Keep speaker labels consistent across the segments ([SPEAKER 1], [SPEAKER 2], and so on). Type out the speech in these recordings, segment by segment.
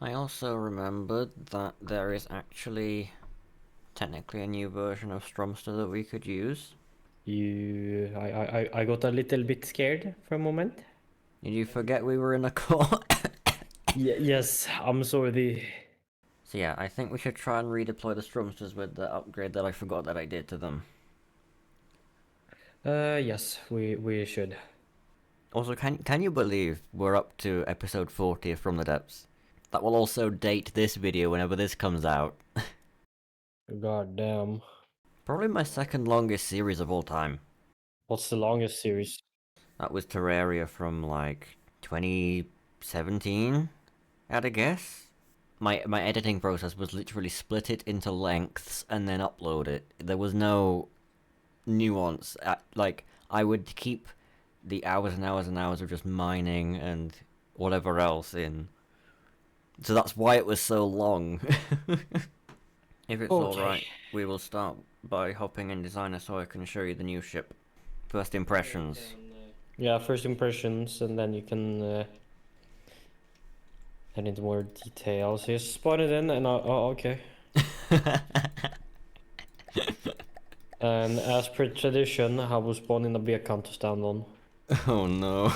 [SPEAKER 1] I also remembered that there is actually technically a new version of Strömstad that we could use.
[SPEAKER 2] I got a little bit scared for a moment.
[SPEAKER 1] Did you forget we were in a court?
[SPEAKER 2] Yes, I'm sorry.
[SPEAKER 1] So yeah, I think we should try and redeploy the Strömstads with the upgrade that I forgot that I did to them.
[SPEAKER 2] Yes, we should.
[SPEAKER 1] Also, can you believe we're up to episode 40 of From the Depths? That will also date this video whenever this comes out.
[SPEAKER 2] God damn.
[SPEAKER 1] Probably my second longest series of all time.
[SPEAKER 2] What's the longest series?
[SPEAKER 1] That was Terraria from like 2017, I'd guess. My editing process was literally split it into lengths and then upload it. There was no nuance. Like, I would keep the hours and hours and hours of just mining and whatever else in. So that's why it was so long. If it's
[SPEAKER 2] Okay.
[SPEAKER 1] alright, we will start by hopping in Designer so I can show you the new ship. First impressions.
[SPEAKER 2] Yeah, first impressions, and then you can head into more details. You spot it in, and okay. And as per tradition, I will spawn in a beacon to stand on.
[SPEAKER 1] Oh no.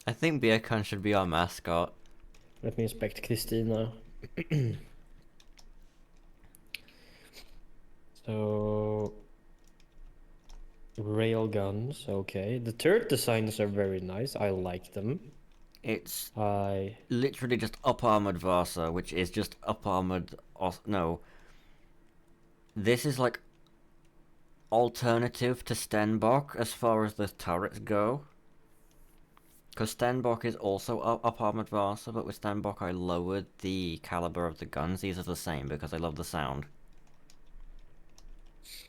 [SPEAKER 1] I think Beacon should be our mascot.
[SPEAKER 2] Let me inspect Christina. So, railguns, okay. The turret designs are very nice. I like them.
[SPEAKER 1] It's
[SPEAKER 2] I
[SPEAKER 1] literally just up armored Vasa, which is just up armored. No, this is like alternative to Stenbock as far as the turrets go. Because Stenbock is also up armored Vasa, but with Stenbock I lowered the caliber of the guns. These are the same because I love the sound.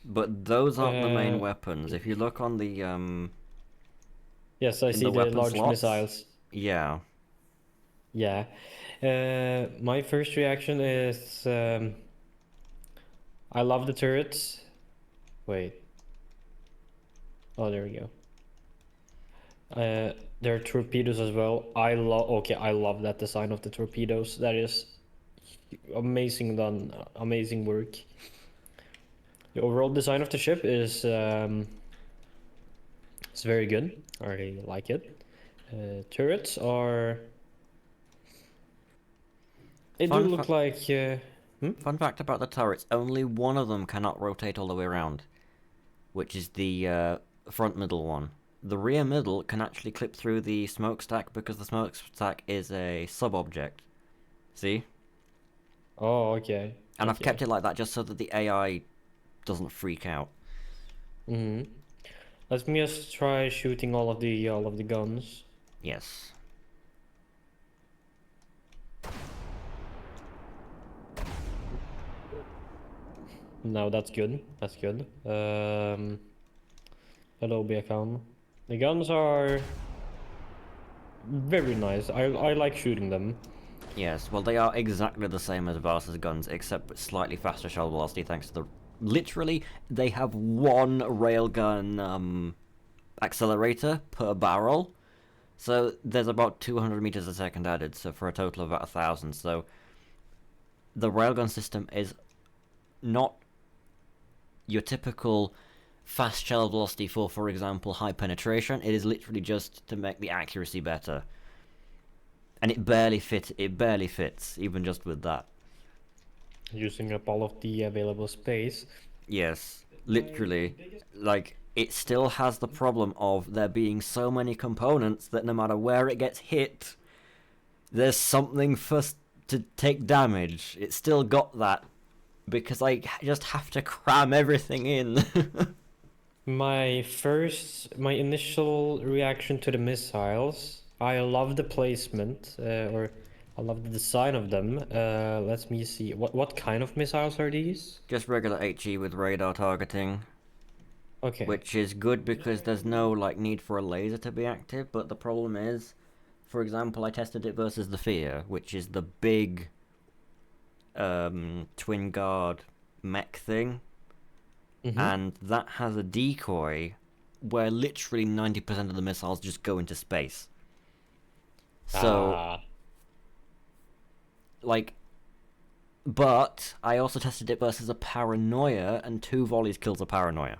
[SPEAKER 1] But those aren't the main weapons. If you look on the
[SPEAKER 2] yes, I
[SPEAKER 1] in
[SPEAKER 2] see
[SPEAKER 1] the
[SPEAKER 2] the
[SPEAKER 1] weapon
[SPEAKER 2] large
[SPEAKER 1] slots,
[SPEAKER 2] missiles.
[SPEAKER 1] yeah.
[SPEAKER 2] Yeah. My first reaction is I love the turrets. Wait. Oh, there we go. There are torpedoes as well. I love that design of the torpedoes. That is amazing done. Amazing work. The overall design of the ship is it's very good. I really like it. Turrets are. They do look like.
[SPEAKER 1] Fun fact about the turrets: only one of them cannot rotate all the way around, which is the front middle one. The rear middle can actually clip through the smokestack because the smokestack is a sub-object. See?
[SPEAKER 2] Oh, okay.
[SPEAKER 1] And I've kept
[SPEAKER 2] Okay.
[SPEAKER 1] it like that just so that the AI doesn't freak out.
[SPEAKER 2] Mm-hmm. Let me just try shooting all of the guns.
[SPEAKER 1] Yes.
[SPEAKER 2] No, that's good. That's good. Hello, Beacon. The guns are very nice. I like shooting them.
[SPEAKER 1] Yes, well, they are exactly the same as Vasa's guns, except slightly faster shell velocity thanks to the... Literally, they have one railgun accelerator per barrel. So there's about 200 meters a second added, so for a total of about 1,000. So the railgun system is not your typical fast shell velocity for example, high penetration. It is literally just to make the accuracy better. And it barely fits, even just with that.
[SPEAKER 2] Using up all of the available space.
[SPEAKER 1] Yes, literally. Like, it still has the problem of there being so many components that no matter where it gets hit, there's something first to take damage. It's still got that because I just have to cram everything in.
[SPEAKER 2] My initial reaction to the missiles, I love the placement, or I love the design of them. Let me see. What kind of missiles are these?
[SPEAKER 1] Just regular HE with radar targeting.
[SPEAKER 2] Okay.
[SPEAKER 1] Which is good because there's no like need for a laser to be active, but the problem is, for example, I tested it versus the Fear, which is the big twin guard mech thing,
[SPEAKER 2] Mm-hmm.
[SPEAKER 1] and that has a decoy where literally 90% of the missiles just go into space. So, like, but I also tested it versus a Paranoia, and 2 volleys kills a Paranoia.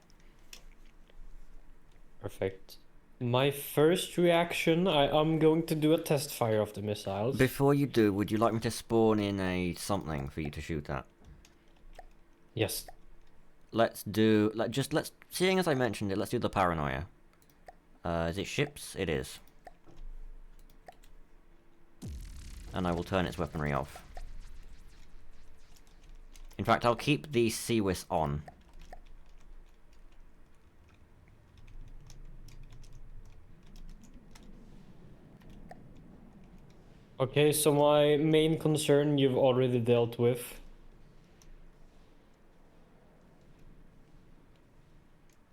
[SPEAKER 2] Perfect. My first reaction, I'm going to do a test fire of the missiles.
[SPEAKER 1] Before you do, would you like me to spawn in a something for you to shoot at?
[SPEAKER 2] Yes.
[SPEAKER 1] Let's seeing as I mentioned it, let's do the Paranoia. Is it ships? It is. And I will turn its weaponry off. In fact, I'll keep the CWIS on.
[SPEAKER 2] Okay, so my main concern you've already dealt with.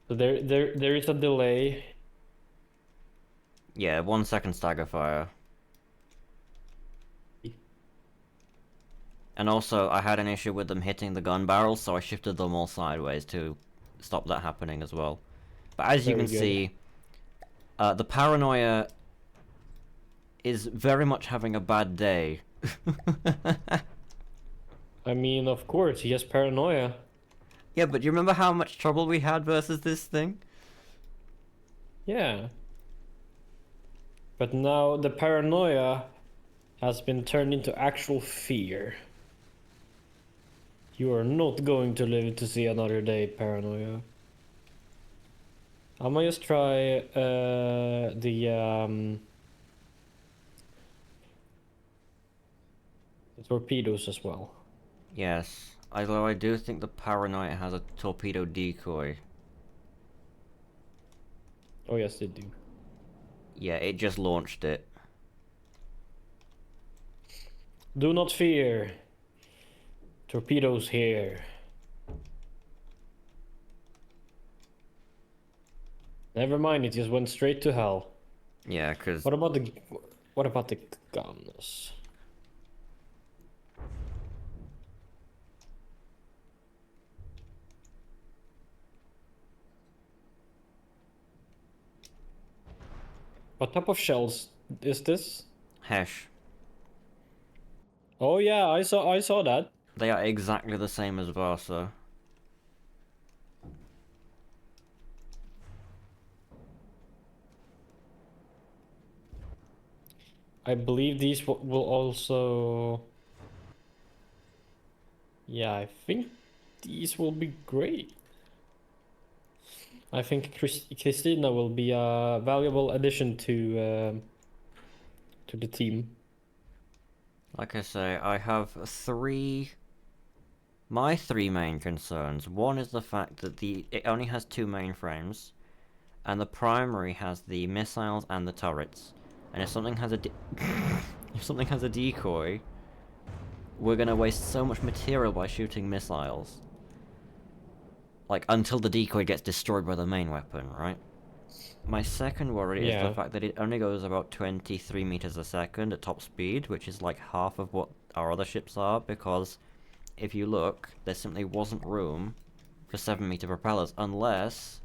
[SPEAKER 2] So there is a delay.
[SPEAKER 1] Yeah, 1 second stagger fire. And also, I had an issue with them hitting the gun barrels, so I shifted them all sideways to stop that happening as well. But as you can see, the Paranoia is very much having a bad day.
[SPEAKER 2] I mean, of course, he has paranoia.
[SPEAKER 1] Yeah, but you remember how much trouble we had versus this thing?
[SPEAKER 2] Yeah. But now the paranoia has been turned into actual fear. You are not going to live to see another day, paranoia. I might just try the torpedoes as well.
[SPEAKER 1] Yes, although I do think the Paranoia has a torpedo decoy.
[SPEAKER 2] Oh yes, they do.
[SPEAKER 1] Yeah, it just launched it.
[SPEAKER 2] Do not fear. Torpedoes here. Never mind, it just went straight to hell.
[SPEAKER 1] Yeah, because...
[SPEAKER 2] What about the guns? What type of shells is this?
[SPEAKER 1] Hesh.
[SPEAKER 2] Oh yeah, I saw that.
[SPEAKER 1] They are exactly the same as Vasa.
[SPEAKER 2] I believe these will also... Yeah, I think these will be great. I think Christina will be a valuable addition to the team.
[SPEAKER 1] Like I say, I have my three main concerns. One is the fact that it only has 2 mainframes, and the primary has the missiles and the turrets. And if something has a if something has a decoy, we're gonna waste so much material by shooting missiles. Like, until the decoy gets destroyed by the main weapon, right? My second worry is the fact that it only goes about 23 meters a second at top speed, which is like half of what our other ships are, because if you look, there simply wasn't room for 7-meter propellers, unless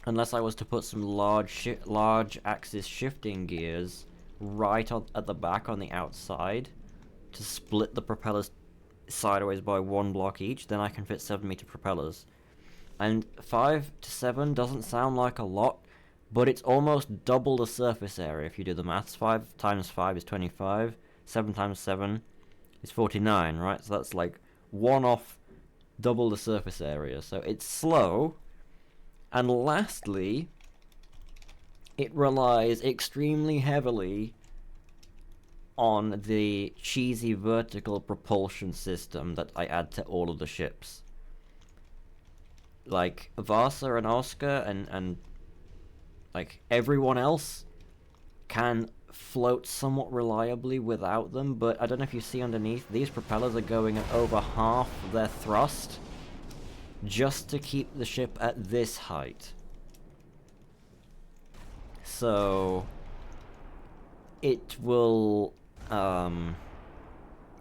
[SPEAKER 1] I was to put some large axis shifting gears right at the back on the outside to split the propellers sideways by 1 block each, then I can fit 7-meter propellers. And 5 to 7 doesn't sound like a lot, but it's almost double the surface area if you do the maths. 5 times 5 is 25, 7 times 7 is 49, right? So that's like 1 off double the surface area. So it's slow. And lastly, it relies extremely heavily on the cheesy vertical propulsion system that I add to all of the ships. Like, Vasa and Oscar and like everyone else can float somewhat reliably without them, but I don't know if you see underneath, these propellers are going at over half their thrust just to keep the ship at this height. So it will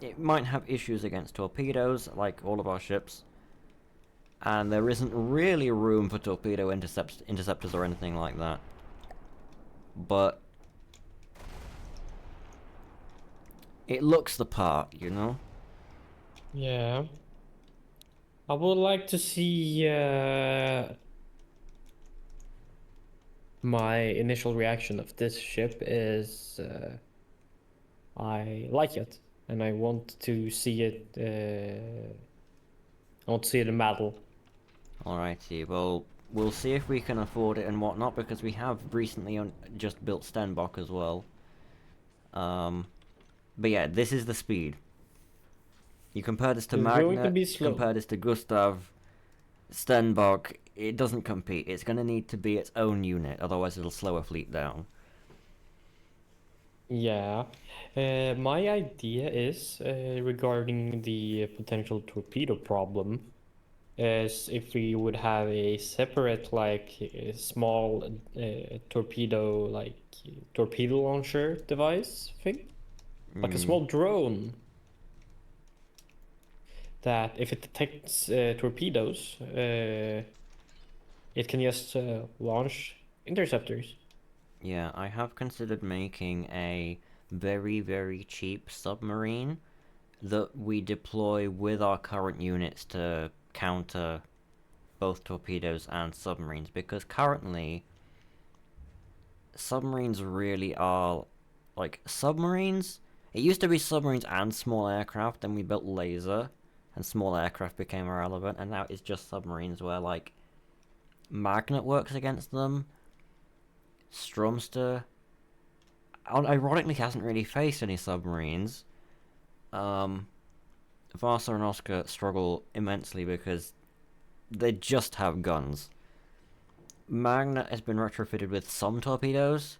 [SPEAKER 1] it might have issues against torpedoes, like all of our ships. and there isn't really room for torpedo interceptors or anything like that. But it looks the part, you know?
[SPEAKER 2] Yeah. I would like to see my initial reaction of this ship is I like it and I want to see it I want to see it in battle.
[SPEAKER 1] Alrighty, well, we'll see if we can afford it and whatnot, because we have recently just built Stenbock as well. But yeah, this is the speed. You compare this to
[SPEAKER 2] It's going to
[SPEAKER 1] Magnet,
[SPEAKER 2] be slow.
[SPEAKER 1] compare this to Gustav, Stenbock, it doesn't compete. It's going to need to be its own unit, otherwise it'll slow a fleet down.
[SPEAKER 2] Yeah. My idea is regarding the potential torpedo problem is if we would have a separate like small torpedo launcher device thing, like a small drone that if it detects torpedoes, it can just launch interceptors.
[SPEAKER 1] Yeah, I have considered making a very, very cheap submarine that we deploy with our current units to counter both torpedoes and submarines, because currently submarines really are like submarines. It used to be submarines and small aircraft, then we built laser and small aircraft became irrelevant, and now it's just submarines where like Magnet works against them. Strömstad ironically hasn't really faced any submarines. Vasa and Oscar struggle immensely because they just have guns. Magnet has been retrofitted with some torpedoes,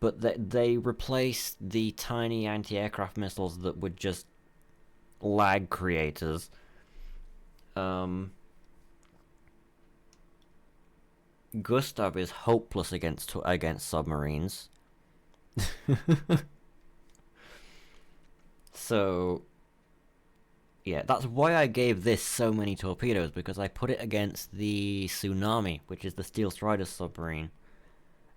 [SPEAKER 1] but they replaced the tiny anti-aircraft missiles that were just lag creators. Gustav is hopeless against submarines. So, yeah, that's why I gave this so many torpedoes, because I put it against the Tsunami, which is the Steel Strider submarine.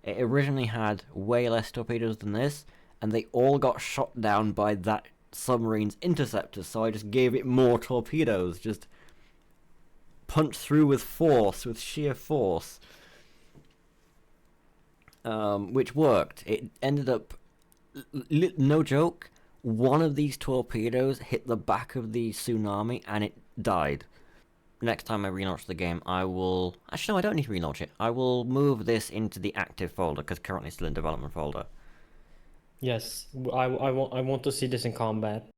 [SPEAKER 1] It originally had way less torpedoes than this, and they all got shot down by that submarine's interceptors, so I just gave it more torpedoes, just punched through with force, with sheer force. Which worked. It ended up, no joke, one of these torpedoes hit the back of the Tsunami and it died. Next time I relaunch the game, I will... Actually, no, I don't need to relaunch it. I will move this into the active folder, because currently still in development folder.
[SPEAKER 2] Yes, I want to see this in combat.